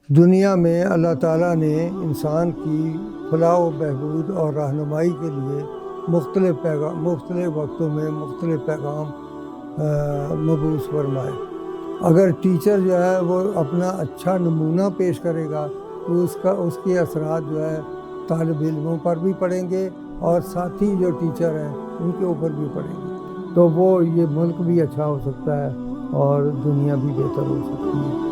دنیا میں اللہ تعالیٰ نے انسان کی فلاح و بہبود اور رہنمائی کے لیے مختلف وقتوں میں مختلف پیغام مبعوث فرمائے۔ اگر ٹیچر جو ہے وہ اپنا اچھا نمونہ پیش کرے گا تو اس کے اثرات جو ہے طالب علموں پر بھی پڑیں گے اور ساتھی جو ٹیچر ہیں ان کے اوپر بھی پڑیں گے، تو وہ یہ ملک بھی اچھا ہو سکتا ہے اور دنیا بھی بہتر ہو سکتی ہے۔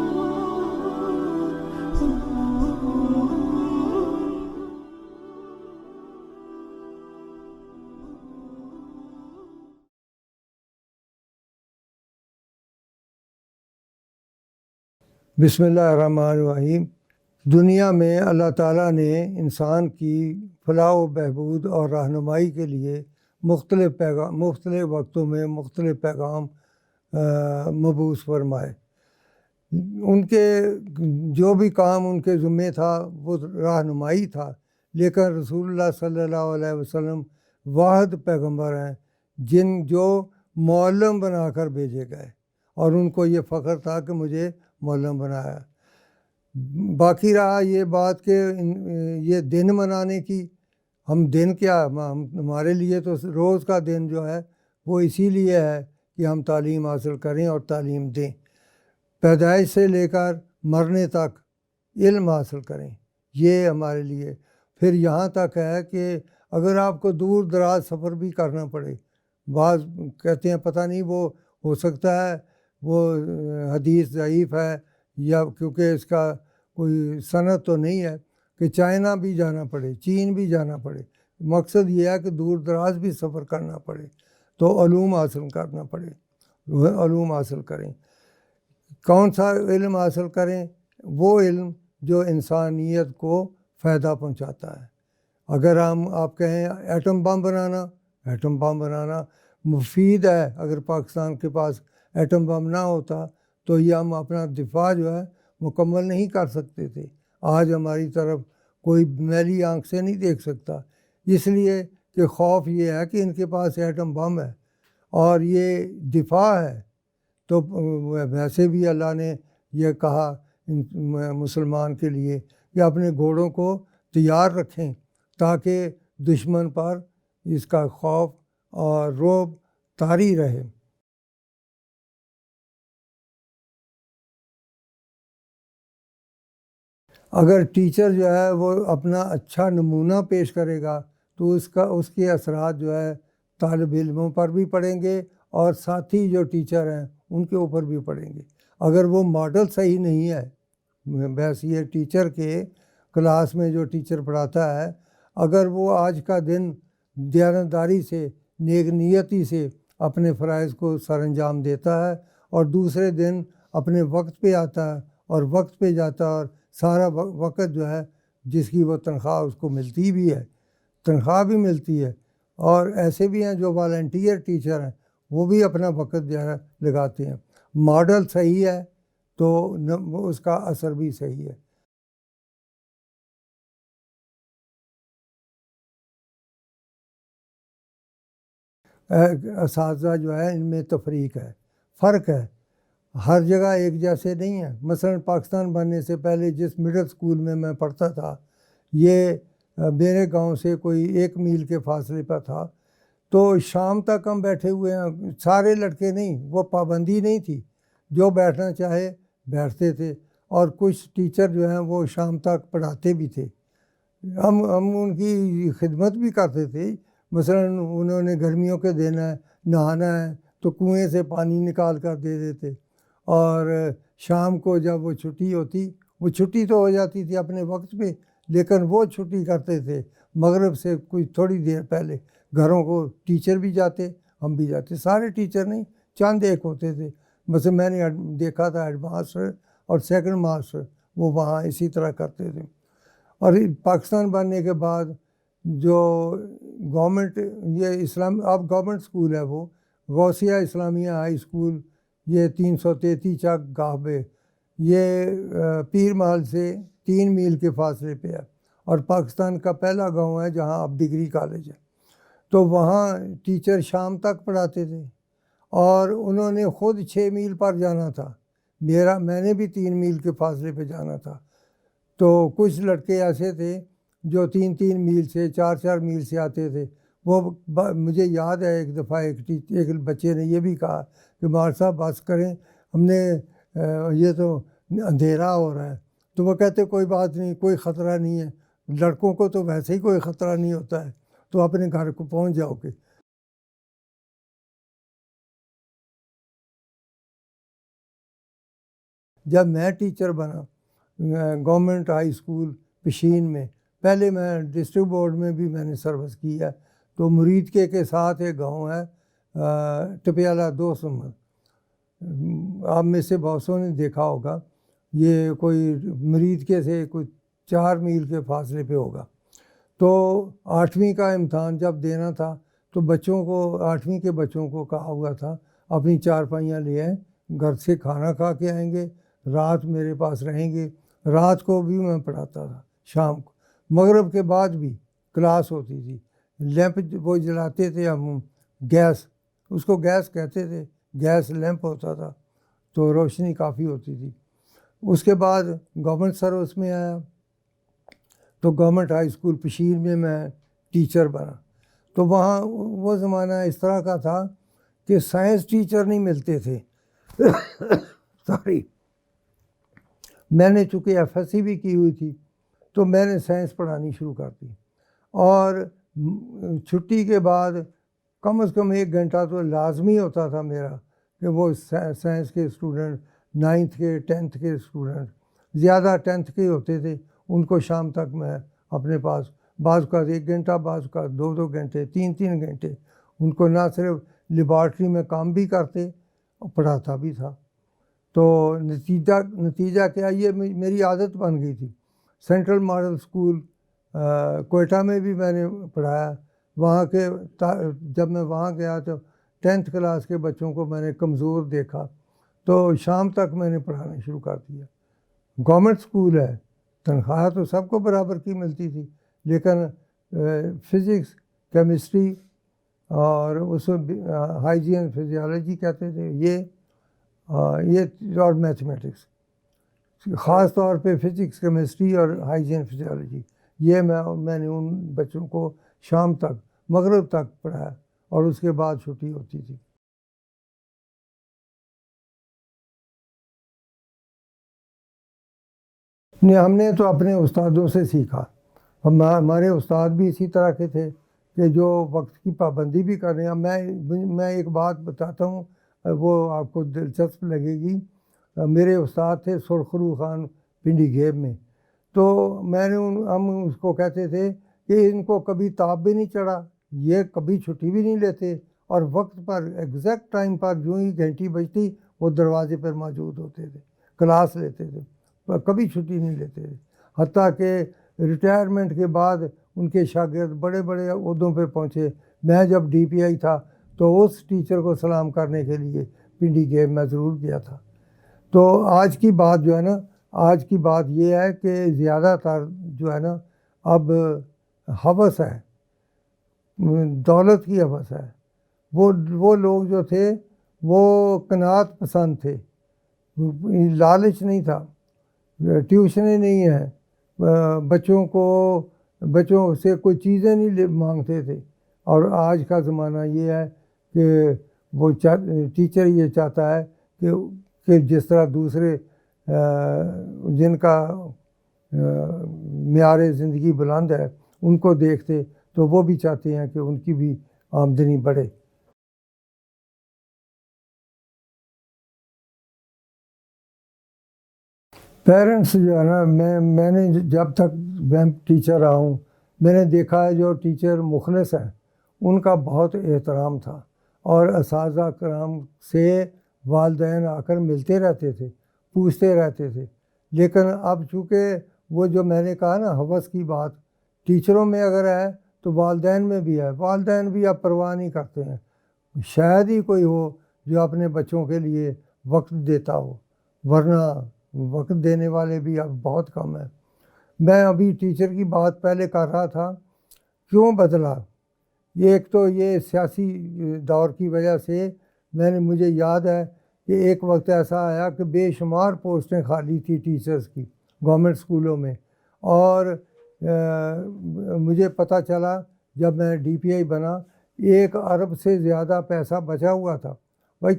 بسم اللہ الرحمن الرحیم۔ دنیا میں اللہ تعالیٰ نے انسان کی فلاح و بہبود اور رہنمائی کے لیے مختلف وقتوں میں مختلف پیغام مبعوث فرمائے۔ ان کے جو بھی کام ان کے ذمے تھا وہ رہنمائی تھا، لیکن رسول اللہ صلی اللہ علیہ وسلم واحد پیغمبر ہیں جو معلم بنا کر بھیجے گئے، اور ان کو یہ فخر تھا کہ مجھے معلم بنایا۔ باقی رہا یہ بات کہ یہ دن منانے کی، ہم دن کیا، ہمارے لیے تو روز کا دن جو ہے وہ اسی لیے ہے کہ ہم تعلیم حاصل کریں اور تعلیم دیں، پیدائش سے لے کر مرنے تک علم حاصل کریں، یہ ہمارے لیے۔ پھر یہاں تک ہے کہ اگر آپ کو دور دراز سفر بھی کرنا پڑے، بعض کہتے ہیں پتہ نہیں وہ ہو سکتا ہے وہ حدیث ضعیف ہے یا کیونکہ اس کا کوئی سند تو نہیں ہے کہ چائنا بھی جانا پڑے، چین بھی جانا پڑے، مقصد یہ ہے کہ دور دراز بھی سفر کرنا پڑے تو علوم حاصل کرنا پڑے، علوم حاصل کریں۔ کون سا علم حاصل کریں؟ وہ علم جو انسانیت کو فائدہ پہنچاتا ہے۔ اگر آپ کہیں ایٹم بم بنانا مفید ہے، اگر پاکستان کے پاس ایٹم بم نہ ہوتا تو یہ ہم اپنا دفاع جو ہے مکمل نہیں کر سکتے تھے۔ آج ہماری طرف کوئی میلی آنکھ سے نہیں دیکھ سکتا، اس لیے کہ خوف یہ ہے کہ ان کے پاس ایٹم بم ہے اور یہ دفاع ہے۔ تو ویسے بھی اللہ نے یہ کہا مسلمان کے لیے کہ اپنے گھوڑوں کو تیار رکھیں تاکہ دشمن پر اس کا خوف اور رعب طاری رہے۔ اگر ٹیچر جو ہے وہ اپنا اچھا نمونہ پیش کرے گا تو اس کے اثرات جو ہے طالب علموں پر بھی پڑیں گے اور ساتھی جو ٹیچر ہیں ان کے اوپر بھی پڑیں گے۔ اگر وہ ماڈل صحیح نہیں ہے، بس یہ ٹیچر کے کلاس میں جو ٹیچر پڑھاتا ہے، اگر وہ آج کا دن دیانتداری سے، نیک نیتی سے اپنے فرائض کو سر انجام دیتا ہے اور دوسرے دن اپنے وقت پہ آتا ہے اور وقت پہ جاتا ہے اور سارا وقت جو ہے جس کی وہ تنخواہ اس کو ملتی بھی ہے، تنخواہ بھی ملتی ہے، اور ایسے بھی ہیں جو والنٹیئر ٹیچر ہیں وہ بھی اپنا وقت جو ہے لگاتے ہیں۔ ماڈل صحیح ہے تو اس کا اثر بھی صحیح ہے۔ اساتذہ جو ہے ان میں تفریق ہے، فرق ہے، ہر جگہ ایک جیسے نہیں ہیں۔ مثلا پاکستان بننے سے پہلے جس مڈل اسکول میں میں پڑھتا تھا، یہ میرے گاؤں سے کوئی 1 میل کے فاصلے پر تھا، تو شام تک ہم بیٹھے ہوئے ہیں، سارے لڑکے نہیں، وہ پابندی نہیں تھی، جو بیٹھنا چاہے بیٹھتے تھے، اور کچھ ٹیچر جو ہیں وہ شام تک پڑھاتے بھی تھے۔ ہم ان کی خدمت بھی کرتے تھے۔ مثلا انہوں نے گرمیوں کے دن ہے، نہانا ہے تو کنویں سے پانی نکال کر دے دیتے، اور شام کو جب وہ چھٹی ہوتی، وہ چھٹی تو ہو جاتی تھی اپنے وقت پہ، لیکن وہ چھٹی کرتے تھے مغرب سے کچھ تھوڑی دیر پہلے۔ گھروں کو ٹیچر بھی جاتے، ہم بھی جاتے، سارے ٹیچر نہیں، چند ایک ہوتے تھے۔ مثلا میں نے دیکھا تھا ایڈ ماسٹر اور سیکنڈ ماسٹر، وہ وہاں اسی طرح کرتے تھے۔ اور پاکستان بننے کے بعد جو گورنمنٹ، یہ اب گورنمنٹ اسکول ہے، وہ غوثیہ اسلامیہ ہائی اسکول، یہ 333 چک گاہ بے، یہ پیر محل سے 3 میل کے فاصلے پہ ہے، اور پاکستان کا پہلا گاؤں ہے جہاں اب ڈگری کالج ہے۔ تو وہاں ٹیچر شام تک پڑھاتے تھے، اور انہوں نے خود 6 میل پر جانا تھا، میں نے بھی 3 میل کے فاصلے پہ جانا تھا، تو کچھ لڑکے ایسے تھے جو 3 میل سے 4 میل سے آتے تھے. وہ مجھے یاد ہے ایک دفعہ ایک بچے نے یہ بھی کہا کہ مار صاحب بس کریں، ہم نے یہ تو اندھیرا ہو رہا ہے. تو وہ کہتے کوئی بات نہیں، کوئی خطرہ نہیں ہے، لڑکوں کو تو ویسے ہی کوئی خطرہ نہیں ہوتا ہے، تو اپنے گھر کو پہنچ جاؤ گے. جب میں ٹیچر بنا گورنمنٹ ہائی اسکول پشین میں، پہلے میں ڈسٹرکٹ بورڈ میں بھی میں نے سروس کی ہے. تو مرید کے ساتھ ایک گاؤں ہے ٹپیالہ 2 سمت، آپ میں سے بہت سو نے دیکھا ہوگا. یہ کوئی مرید کے سے کوئی 4 میل کے فاصلے پہ ہوگا. تو 8ویں کا امتحان جب دینا تھا تو بچوں کو 8ویں کے بچوں کو کہا ہوا تھا اپنی چارپائیاں لے آئیں، گھر سے کھانا کھا کے آئیں گے، رات میرے پاس رہیں گے. رات کو بھی میں پڑھاتا تھا، شام کو مغرب کے بعد بھی کلاس ہوتی تھی. لیمپ وہ جلاتے تھے ہم، گیس، اس کو گیس کہتے تھے، گیس لیمپ ہوتا تھا تو روشنی کافی ہوتی تھی. اس کے بعد گورنمنٹ سروس میں آیا تو گورنمنٹ ہائی اسکول پشیر میں ٹیچر بنا. تو وہاں وہ زمانہ اس طرح کا تھا کہ سائنس ٹیچر نہیں ملتے تھے. سوری، میں نے چونکہ FSC بھی کی ہوئی تھی تو میں نے سائنس پڑھانی شروع کر دی. اور چھٹی کے بعد کم از کم 1 گھنٹہ تو لازمی ہوتا تھا میرا کہ وہ سائنس کے اسٹوڈنٹ، 9th کے 10th کے اسٹوڈنٹ، زیادہ 10th کے ہوتے تھے، ان کو شام تک میں اپنے پاس، بعض کا 1 گھنٹہ، بعض کا 2 گھنٹے، 3 گھنٹے، ان کو نہ صرف لیبارٹری میں کام بھی کرتے اور پڑھاتا بھی تھا. تو نتیجہ کیا، یہ میری عادت بن گئی تھی. سینٹرل ماڈل اسکول کوئٹہ میں بھی میں نے پڑھایا. وہاں کے جب میں وہاں گیا تو 10th کلاس کے بچوں کو میں نے کمزور دیکھا تو شام تک میں نے پڑھانا شروع کر دیا. گورنمنٹ اسکول ہے، تنخواہ تو سب کو برابر کی ملتی تھی، لیکن فزکس، کیمسٹری اور اس میں ہائیجین فزیالوجی کہتے تھے، یہ اور میتھمیٹکس، خاص طور پہ فزکس، کیمسٹری اور ہائیجین فزیالوجی، یہ میں نے ان بچوں کو شام تک، مغرب تک پڑھایا اور اس کے بعد چھٹی ہوتی تھی. ہم نے تو اپنے استادوں سے سیکھا. ہمارے استاد بھی اسی طرح کے تھے کہ جو وقت کی پابندی بھی کر رہے ہیں. میں ایک بات بتاتا ہوں، وہ آپ کو دلچسپ لگے گی. میرے استاد تھے سرخرو خان پنڈی گیب میں. تو ہم اس کو کہتے تھے کہ ان کو کبھی تاپ بھی نہیں چڑھا، یہ کبھی چھٹی بھی نہیں لیتے، اور وقت پر ایگزیکٹ ٹائم پر جو ہی گھنٹی بجتی وہ دروازے پر موجود ہوتے تھے، کلاس لیتے تھے، کبھی چھٹی نہیں لیتے تھے. حتیٰ کہ ریٹائرمنٹ کے بعد ان کے شاگرد بڑے بڑے عہدوں پہ پہنچے. میں جب DPI تھا تو اس ٹیچر کو سلام کرنے کے لیے پنڈی گیب میں ضرور گیا تھا. تو آج کی بات جو ہے نا، آج کی بات یہ ہے کہ زیادہ تر جو ہے نا اب ہوس ہے، دولت کی ہوس ہے. وہ لوگ جو تھے وہ قناعت پسند تھے، لالچ نہیں تھا. ٹیوشنیں نہیں ہیں، بچوں سے کوئی چیزیں نہیں مانگتے تھے. اور آج کا زمانہ یہ ہے کہ وہ ٹیچر یہ چاہتا ہے کہ جس طرح دوسرے جن کا معیار زندگی بلند ہے ان کو دیکھتے تو وہ بھی چاہتے ہیں کہ ان کی بھی آمدنی بڑھے. پیرنٹس جو ہے نا، میں نے جب تک میں ٹیچر رہا ہوں میں نے دیکھا ہے جو ٹیچر مخلص ہیں ان کا بہت احترام تھا، اور اساتذہ کرام سے والدین آ کر ملتے رہتے تھے، پوچھتے رہتے تھے. لیکن اب چونکہ وہ جو میں نے کہا نا ہوس کی بات، ٹیچروں میں اگر ہے تو والدین میں بھی ہے. والدین بھی اب پرواہ نہیں کرتے ہیں، شاید ہی کوئی ہو جو اپنے بچوں کے لیے وقت دیتا ہو، ورنہ وقت دینے والے بھی اب بہت کم ہیں. میں ابھی ٹیچر کی بات پہلے کر رہا تھا، کیوں بدلا؟ ایک تو یہ سیاسی دور کی وجہ سے مجھے یاد ہے کہ ایک وقت ایسا آیا کہ بے شمار پوسٹیں خالی تھی ٹیچرز کی گورنمنٹ اسکولوں میں. اور مجھے پتہ چلا جب میں ڈی پی آئی بنا 1 ارب سے زیادہ پیسہ بچا ہوا تھا. بھائی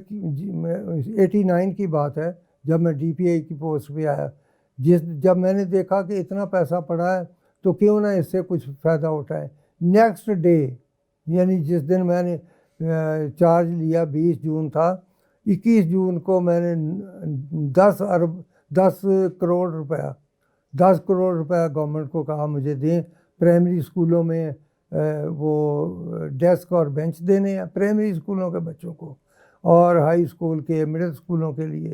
89 کی بات ہے جب میں ڈی پی آئی کی پوسٹ پہ آیا. جب میں نے دیکھا کہ اتنا پیسہ پڑا ہے تو کیوں نہ اس سے کچھ فائدہ اٹھائے. نیکسٹ ڈے یعنی جس دن میں نے چارج لیا 20 جون تھا، 21 جون کو میں نے 10 کروڑ روپیہ گورنمنٹ کو کہا مجھے دیں. پرائمری اسکولوں میں وہ ڈیسک اور بینچ دینے ہیں پرائمری اسکولوں کے بچوں کو، اور ہائی اسکول کے مڈل اسکولوں کے لیے.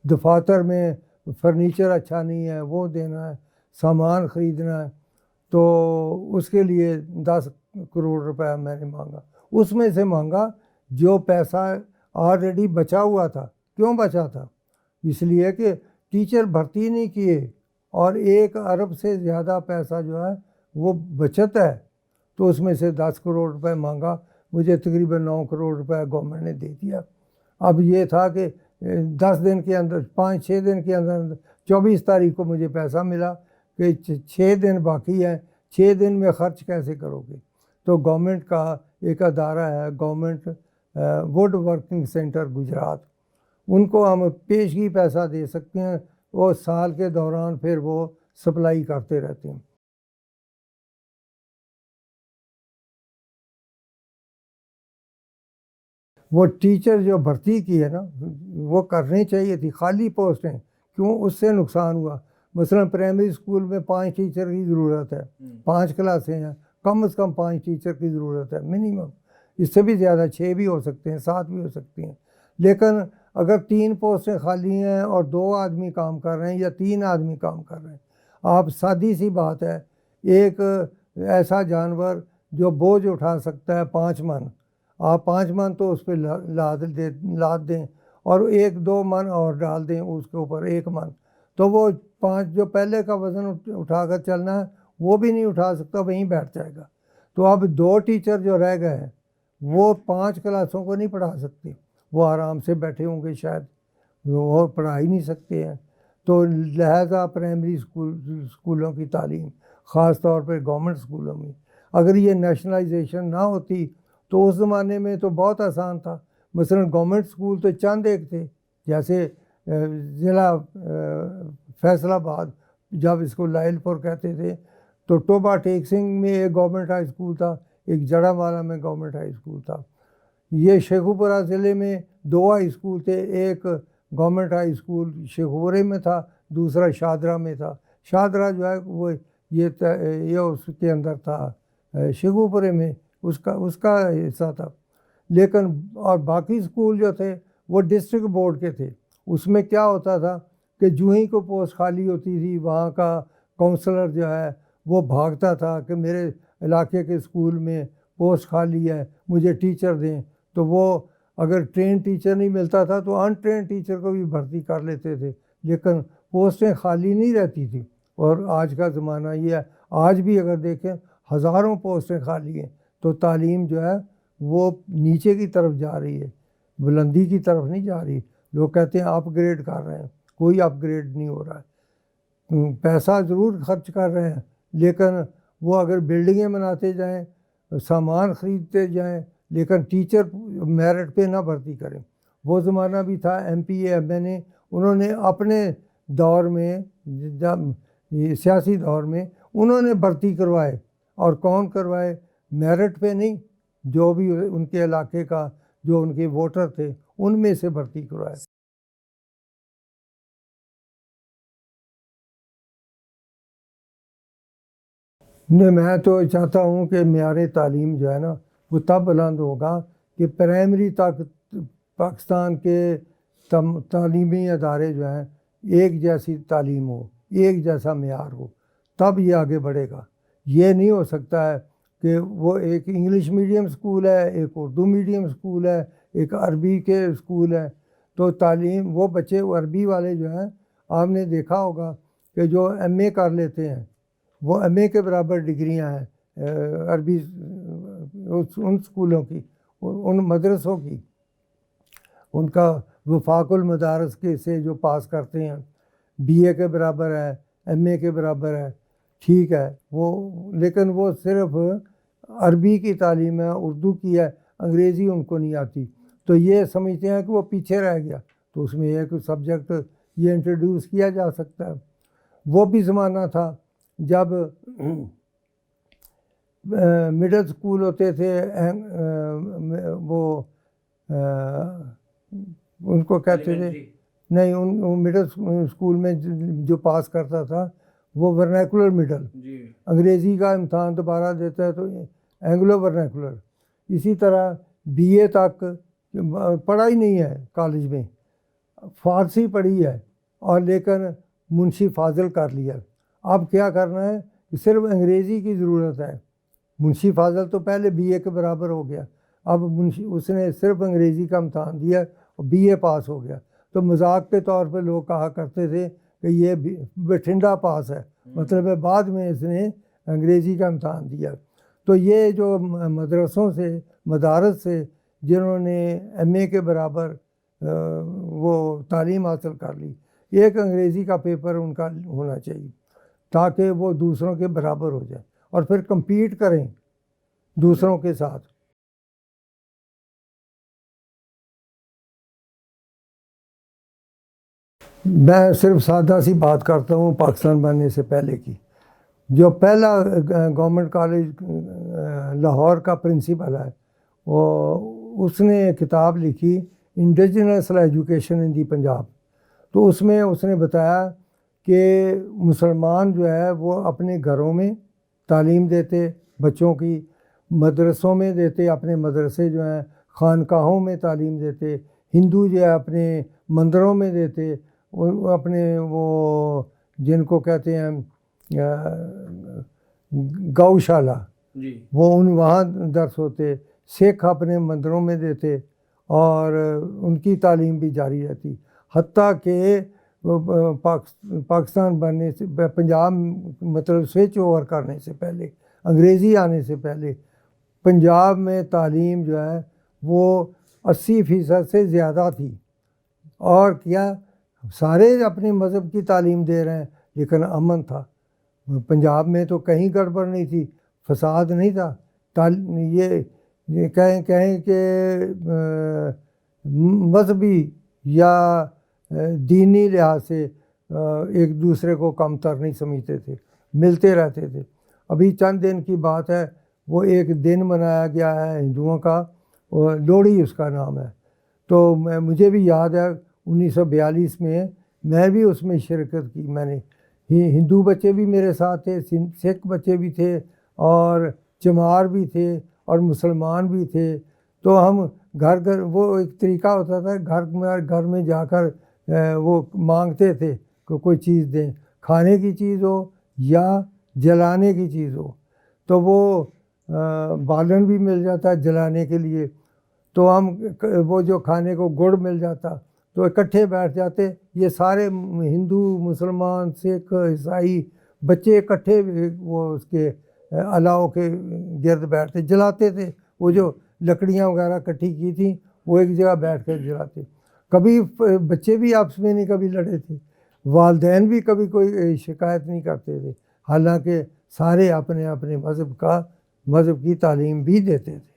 دفاتر میں فرنیچر اچھا نہیں ہے وہ دینا ہے، سامان خریدنا ہے. تو اس کے لیے 10 کروڑ روپیہ میں نے مانگا. اس میں سے مانگا جو پیسہ آلریڈی بچا ہوا تھا. کیوں بچا تھا؟ اس لیے کہ ٹیچر بھرتی نہیں کیے اور 1 ارب سے زیادہ پیسہ جو ہے وہ بچت ہے. تو اس میں سے 10 کروڑ روپے مانگا. مجھے تقریباً 9 کروڑ روپے گورنمنٹ نے دے دیا. اب یہ تھا کہ 10 دن کے اندر 5-6 دن کے اندر 24 تاریخ کو مجھے پیسہ ملا کہ 6 دن باقی ہیں، 6 دن میں خرچ کیسے کرو گے؟ تو گورنمنٹ کا ایک ادارہ ہے government wood working centre Gujarat, ان کو ہم پیشگی پیسہ دے سکتے ہیں. وہ سال کے دوران پھر وہ سپلائی کرتے رہتے ہیں. وہ ٹیچر جو بھرتی کی ہے نا وہ کرنی چاہیے تھی. خالی پوسٹیں کیوں؟ اس سے نقصان ہوا. مثلا پرائمری اسکول میں 5 ٹیچر کی ضرورت ہے، 5 کلاسیں ہیں، کم از کم 5 ٹیچر کی ضرورت ہے منیمم. اس سے بھی زیادہ 6 بھی ہو سکتے ہیں، 7 بھی ہو سکتی ہیں. لیکن اگر 3 پوسٹیں خالی ہیں اور 2 آدمی کام کر رہے ہیں یا 3 آدمی کام کر رہے ہیں، آپ سادی سی بات ہے ایک ایسا جانور جو بوجھ اٹھا سکتا ہے 5 من، آپ 5 من تو اس پہ لاد دیں اور 1-2 من اور ڈال دیں اس کے اوپر 1 من، تو وہ 5 جو پہلے کا وزن اٹھا کر چلنا ہے وہ بھی نہیں اٹھا سکتا، وہیں بیٹھ جائے گا. تو اب 2 ٹیچر جو رہ گئے ہیں وہ 5 کلاسوں کو نہیں پڑھا سکتے. وہ آرام سے بیٹھے ہوں گے شاید، وہ پڑھا ہی نہیں سکتے ہیں. تو لہٰذا پرائمری اسکولوں کی تعلیم خاص طور پہ گورنمنٹ اسکولوں میں اگر یہ نیشنلائزیشن نہ ہوتی تو اس زمانے میں تو بہت آسان تھا. مثلا گورنمنٹ اسکول تو چند ایک تھے، جیسے ضلع فیصل آباد جب اس کو لائل پور کہتے تھے تو ٹوبا ٹیک سنگھ میں ایک گورنمنٹ ہائی اسکول تھا، ایک جڑا والا میں گورنمنٹ ہائی اسکول تھا. یہ شیخوپورہ ضلع میں 2 ہائی اسکول تھے، ایک گورنمنٹ ہائی اسکول شیخوپورے میں تھا، دوسرا شاہدرہ میں تھا. شاہدرہ جو ہے وہ یہ اس کے اندر تھا شیخوپورے میں، اس کا حصہ تھا. لیکن اور باقی اسکول جو تھے وہ ڈسٹرکٹ بورڈ کے تھے. اس میں کیا ہوتا تھا کہ جو ہی کو پوسٹ خالی ہوتی تھی وہاں کا کونسلر جو ہے وہ بھاگتا تھا کہ میرے علاقے کے اسکول میں پوسٹ خالی ہے مجھے ٹیچر دیں. تو وہ اگر ٹرین ٹیچر نہیں ملتا تھا تو ان ٹرین ٹیچر کو بھی بھرتی کر لیتے تھے، لیکن پوسٹیں خالی نہیں رہتی تھیں. اور آج کا زمانہ یہ ہے، آج بھی اگر دیکھیں ہزاروں پوسٹیں خالی ہیں. تو تعلیم جو ہے وہ نیچے کی طرف جا رہی ہے، بلندی کی طرف نہیں جا رہی. لوگ کہتے ہیں اپ گریڈ کر رہے ہیں، کوئی اپ گریڈ نہیں ہو رہا ہے. پیسہ ضرور خرچ کر رہے ہیں لیکن وہ اگر بلڈنگیں بناتے جائیں، سامان خریدتے جائیں، لیکن ٹیچر میرٹ پہ نہ بھرتی کریں. وہ زمانہ بھی تھا M P A M N A انہوں نے اپنے دور میں سیاسی دور میں انہوں نے بھرتی کروائے. اور کون کروائے؟ میرٹ پہ نہیں، جو بھی ان کے علاقے کا جو ان کے ووٹر تھے ان میں سے بھرتی کروائے. نہیں، میں تو چاہتا ہوں کہ معیار تعلیم جو ہے نا وہ تب بلند ہوگا کہ پرائمری تک پاکستان کے تعلیمی ادارے جو ہیں ایک جیسی تعلیم ہو، ایک جیسا معیار ہو، تب یہ آگے بڑھے گا. یہ نہیں ہو سکتا ہے کہ وہ ایک انگلش میڈیم اسکول ہے، ایک اردو میڈیم اسکول ہے، ایک عربی کے اسکول ہے. تو تعلیم وہ بچے عربی والے جو ہیں آپ نے دیکھا ہوگا کہ جو ایم اے کر لیتے ہیں وہ ایم اے کے برابر ڈگریاں ہیں عربی ان اسکولوں کی، ان مدرسوں کی. ان کا وفاق المدارس کے سے جو پاس کرتے ہیں بی اے کے برابر ہے، ایم اے کے برابر ہے. ٹھیک ہے وہ، لیکن وہ صرف عربی کی تعلیم ہے، اردو کی ہے، انگریزی ان کو نہیں آتی، تو یہ سمجھتے ہیں کہ وہ پیچھے رہ گیا، تو اس میں ایک سبجیکٹ یہ انٹروڈیوس کیا جا سکتا ہے۔ وہ بھی زمانہ تھا جب مڈل اسکول ہوتے تھے، وہ ان کو کہتے تھے، نہیں ان مڈل اسکول میں جو پاس کرتا تھا وہ ورنیکولر مڈل، انگریزی کا امتحان دوبارہ دیتا ہے تو اینگلو ورنیکولر۔ اسی طرح بی اے تک پڑھا ہی نہیں ہے کالج میں، فارسی پڑھی ہے اور لیکن منشی فاضل کر لیا۔ اب کیا کرنا ہے کہ صرف انگریزی کی ضرورت ہے، منشی فاضل تو پہلے بی اے کے برابر ہو گیا، اب اس نے صرف انگریزی کا امتحان دیا اور بی اے پاس ہو گیا، تو مذاق کے طور پہ لوگ کہا کرتے تھے کہ یہ بٹھنڈا پاس ہے، مطلب ہے بعد میں اس نے انگریزی کا امتحان دیا۔ تو یہ جو مدرسوں سے، مدارس سے جنہوں نے ایم اے کے برابر وہ تعلیم حاصل کر لی، ایک انگریزی کا پیپر ان کا ہونا چاہیے تاکہ وہ دوسروں کے برابر ہو جائے اور پھر کمپیٹ کریں دوسروں کے ساتھ۔ میں صرف سادہ سی بات کرتا ہوں پاکستان بننے سے پہلے کی۔ جو پہلا گورنمنٹ کالج لاہور کا پرنسپل ہے، اس نے کتاب لکھی انڈیجنس ایجوکیشن ان دی پنجاب، تو اس میں اس نے بتایا کہ مسلمان جو ہے وہ اپنے گھروں میں تعلیم دیتے بچوں کی، مدرسوں میں دیتے، اپنے مدرسے جو ہیں خانقاہوں میں تعلیم دیتے، ہندو جو ہے اپنے مندروں میں دیتے، اپنے وہ جن کو کہتے ہیں گوشالہ، وہ وہاں درس ہوتے، سکھ اپنے مندروں میں دیتے اور ان کی تعلیم بھی جاری رہتی، حتیٰ کہ پاکستان بننے سے، پنجاب مطلب سوئچ اوور کرنے سے پہلے، انگریزی آنے سے پہلے پنجاب میں تعلیم جو ہے وہ 80% سے زیادہ تھی، اور کیا سارے اپنے مذہب کی تعلیم دے رہے ہیں لیکن امن تھا۔ پنجاب میں تو کہیں گڑبڑ نہیں تھی، فساد نہیں تھا، یہ کہیں کہ مذہبی یا دینی لحاظ سے ایک دوسرے کو کم تر نہیں سمجھتے تھے، ملتے رہتے تھے۔ ابھی چند دن کی بات ہے، وہ ایک دن منایا گیا ہے ہندوؤں کا، لوہڑی اس کا نام ہے، تو مجھے بھی یاد ہے 1942 میں میں بھی اس میں شرکت کی، میں نے ہندو بچے بھی میرے ساتھ تھے، سکھ بچے بھی تھے اور چمار بھی تھے اور مسلمان بھی تھے، تو ہم گھر وہ ایک طریقہ ہوتا تھا، گھر میں جا کر وہ مانگتے تھے کہ کوئی چیز دیں، کھانے کی چیز ہو یا جلانے کی چیز ہو، تو وہ بالن بھی مل جاتا جلانے کے لیے، تو ہم وہ جو کھانے کو گڑ مل جاتا تو اکٹھے بیٹھ جاتے، یہ سارے ہندو مسلمان سکھ عیسائی بچے اکٹھے وہ اس کے الاؤ کے گرد بیٹھتے، جلاتے تھے، وہ جو لکڑیاں وغیرہ اکٹھی کی تھیں وہ ایک جگہ بیٹھ کر جلاتے، کبھی بچے بھی آپس میں نہیں کبھی لڑے تھے، والدین بھی کبھی کوئی شکایت نہیں کرتے تھے، حالانکہ سارے اپنے اپنے مذہب کی تعلیم بھی دیتے تھے۔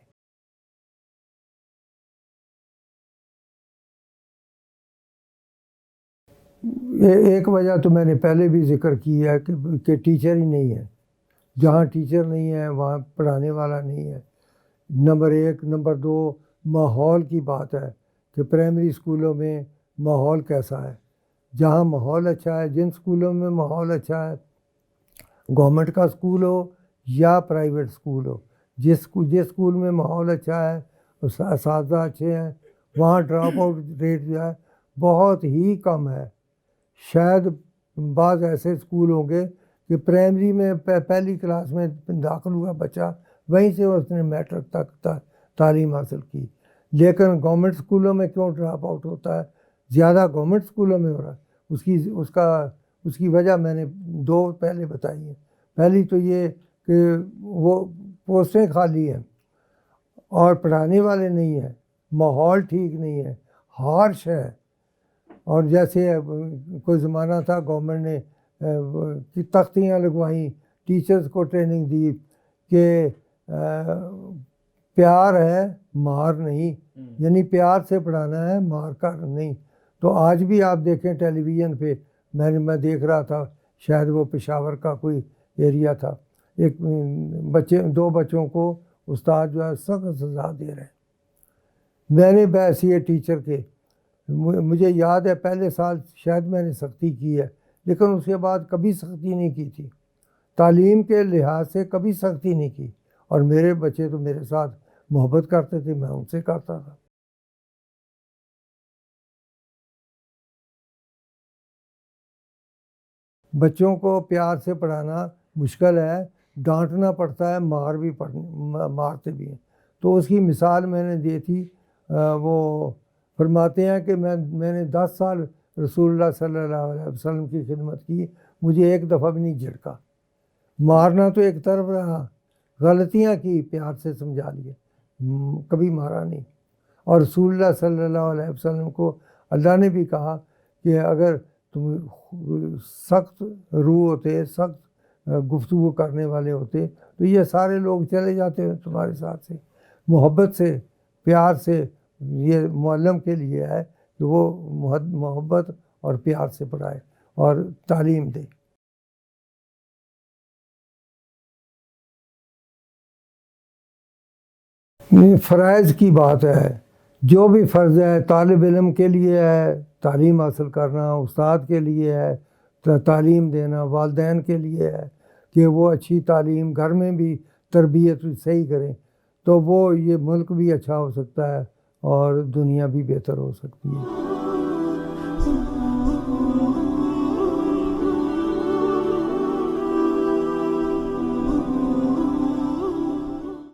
ایک وجہ تو میں نے پہلے بھی ذکر کی ہے کہ ٹیچر ہی نہیں ہے، جہاں ٹیچر نہیں ہے وہاں پڑھانے والا نہیں ہے، نمبر 1۔ نمبر 2 ماحول کی بات ہے کہ پرائمری اسکولوں میں ماحول کیسا ہے، جہاں ماحول اچھا ہے، جن اسکولوں میں ماحول اچھا ہے، گورنمنٹ کا اسکول ہو یا پرائیویٹ اسکول ہو، جس اسکول میں ماحول اچھا ہے، اساتذہ اچھے ہیں، وہاں ڈراپ آؤٹ ریٹ جو ہے بہت ہی کم ہے۔ شاید بعض ایسے اسکول ہوں گے کہ پرائمری میں پہلی کلاس میں داخل ہوا بچہ، وہیں سے اس نے میٹرک تک تعلیم حاصل کی، لیکن گورنمنٹ اسکولوں میں کیوں ڈراپ آؤٹ ہوتا ہے؟ زیادہ گورنمنٹ اسکولوں میں ہو رہا ہے، اس کی وجہ میں نے 2 پہلے بتائی ہیں۔ پہلی تو یہ کہ وہ پوسٹیں خالی ہیں اور پڑھانے والے نہیں ہیں، ماحول ٹھیک نہیں ہے، ہارش ہے، اور جیسے کوئی زمانہ تھا گورنمنٹ نے تختیاں لگوائیں ٹیچرز کو ٹریننگ دی کہ پیار ہے مار نہیں، یعنی پیار سے پڑھانا ہے، مار کر نہیں۔ تو آج بھی آپ دیکھیں ٹیلی ویژن پہ، میں دیکھ رہا تھا، شاید وہ پشاور کا کوئی ایریا تھا، ایک دو بچوں کو استاد جو ہے سخت سزا دے رہے ہیں۔ میں نے بحیثیت ٹیچر کے، مجھے یاد ہے پہلے سال شاید میں نے سختی کی ہے، لیکن اس کے بعد کبھی سختی نہیں کی تھی، تعلیم کے لحاظ سے کبھی سختی نہیں کی، اور میرے بچے تو میرے ساتھ محبت کرتے تھے، میں ان سے کرتا تھا۔ بچوں کو پیار سے پڑھانا مشکل ہے، ڈانٹنا پڑتا ہے، مارتے بھی ہیں۔ تو اس کی مثال میں نے دی تھی، وہ فرماتے ہیں کہ میں نے 10 سال رسول اللہ صلی اللہ علیہ وسلم کی خدمت کی، مجھے ایک دفعہ بھی نہیں جھڑکا۔ مارنا تو ایک طرف رہا، غلطیاں کی پیار سے سمجھا لیے، کبھی مارا نہیں۔ اور رسول اللہ صلی اللہ علیہ وسلم کو اللہ نے بھی کہا کہ اگر تم سخت روح ہوتے، سخت گفتگو کرنے والے ہوتے تو یہ سارے لوگ چلے جاتے تمہارے ساتھ سے۔ محبت سے، پیار سے، یہ معلم کے لیے ہے کہ وہ محبت اور پیار سے پڑھائے اور تعلیم دے۔ فرائض کی بات ہے، جو بھی فرض ہے طالب علم کے لیے ہے تعلیم حاصل کرنا، استاد کے لیے ہے تعلیم دینا، والدین کے لیے ہے کہ وہ اچھی تعلیم گھر میں بھی تربیت صحیح کریں، تو وہ یہ ملک بھی اچھا ہو سکتا ہے اور دنیا بھی بہتر ہو سکتی ہے۔